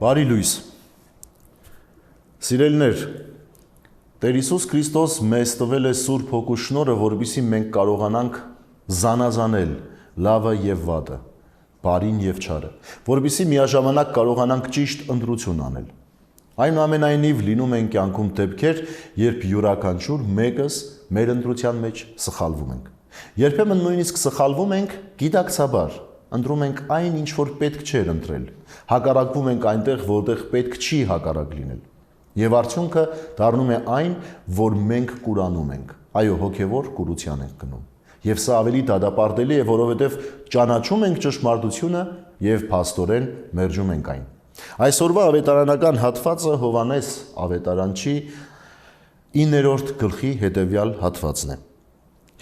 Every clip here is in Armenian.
Բարի լույս, սիրելիներ, Տեր Հիսուս Քրիստոս մեզ տվել է Սուրբ Հոգու շնորհը, որպեսզի մենք կարողանանք զանազանել լավը եւ վատը, բարին եւ չարը, որպեսզի միաժամանակ կարողանանք ճիշտ ընտրություն անել։ Այնուամենայնիվ լինում են կյանքում դեպքեր, երբ յուրաքանչյուր մեկս մեր ընտրության մեջ սխալվում ենք։ Երբեմն նույնիսկ սխալվում ենք գիտակցաբար, ընտրում ենք այն, ինչ որ պետք չէր ընտրել, հակառակվում ենք այնտեղ, որտեղ պետք չի հակառակ լինել։ Եվ արդյունքը դառնում է այն, որ մենք կուրանում ենք, այո, հոգևոր կուրության ենք գնում։ Եվ սա ավելի դատապարտելի է, որովհետև ճանաչում ենք ճշմարտությունը եւ փաստորեն մերժում ենք այն։ Այսօրվա ավետարանական հատվածը Հովհաննես ավետարանչի 9-րդ գլխի հետևյալ հատվածն է։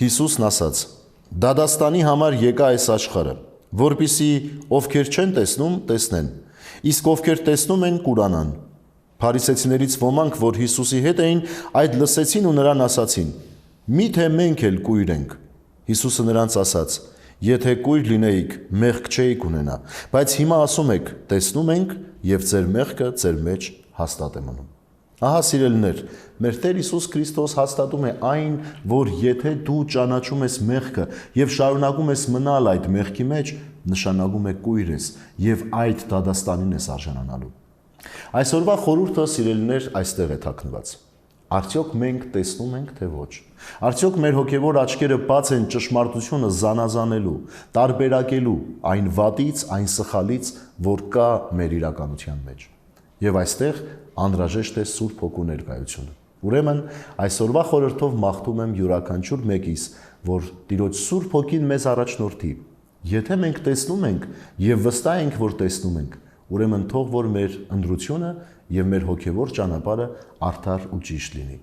Հիսուսն ասաց. «Դադաստանի համար եկա այս աշխարհը, որպեսզի ովքեր չեն տեսնում, տեսնեն, իսկ ովքեր տեսնում են, կուրանան»։ Փարիսեցիներից ոմանք, որ Հիսուսի հետ էին, այդ լսեցին ու նրան ասացին. «Միթե մենք էլ կույր ենք»։ Հիսուսը նրանց ասաց. «Եթե կույր լինեիք, մեղք չէիք ունենա, բայց հիմա ասում եք, տեսնում ենք, եւ ձեր մեղքը ձեր մեջ հաստատ է մնում»։ Ահա սիրելիներ, մեր Տեր Հիսուս Քրիստոս հաստատում է այն, որ եթե դու ճանաչում ես մեղքը եւ շարունակում ես մնալ այդ մեղքի մեջ, նշանակում է կույր ես եւ այդ դադաստանին ես արժանանալու։ Այսօրվա խորհուրդը, սիրելիներ, այստեղ է թաքնված։ Արդյոք մենք տեսնում ենք, թե ոչ։ Արդյոք մեր հոգևոր աչքերը բաց են ճշմարտությունը զանազանելու, տարբերակելու այն վատից, այն սխալից, որ կա մեր իրականության մեջ։ Եվ այստեղ անհրաժեշտ է Սուրբ Հոգու ներկայությունը։ Ուրեմն այսօրվա խորհրդով մաղթում եմ յուրաքանչյուր մեկիս, որ Տիրոջ Սուրբ Հոգին մեզ առաջնորդի։ Եթե մենք տեսնում ենք եւ վստահ ենք, որ տեսնում ենք, ուրեմն թող որ մեր ընտրությունը եւ մեր հոգևոր ճանապարհը արդար ու ճիշտ լինի։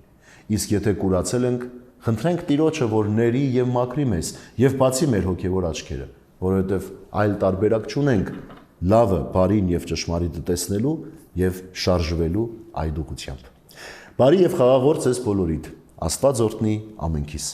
Իսկ եթե կուրացել ենք, խնդրենք Տիրոջը, որ ների եւ մաքրի մեզ եւ բացի մեր հոգևոր աչքերը, որովհետեւ այլ տարբերակ չունենք լավը, բարին եւ ճշմարիտը տեսնելու եւ շարժվելու այդ ուղղությամբ։ Բարի եւ խաղաղ օր ձեզ բոլորիդ։ Աստված օրհնի ամենքիս։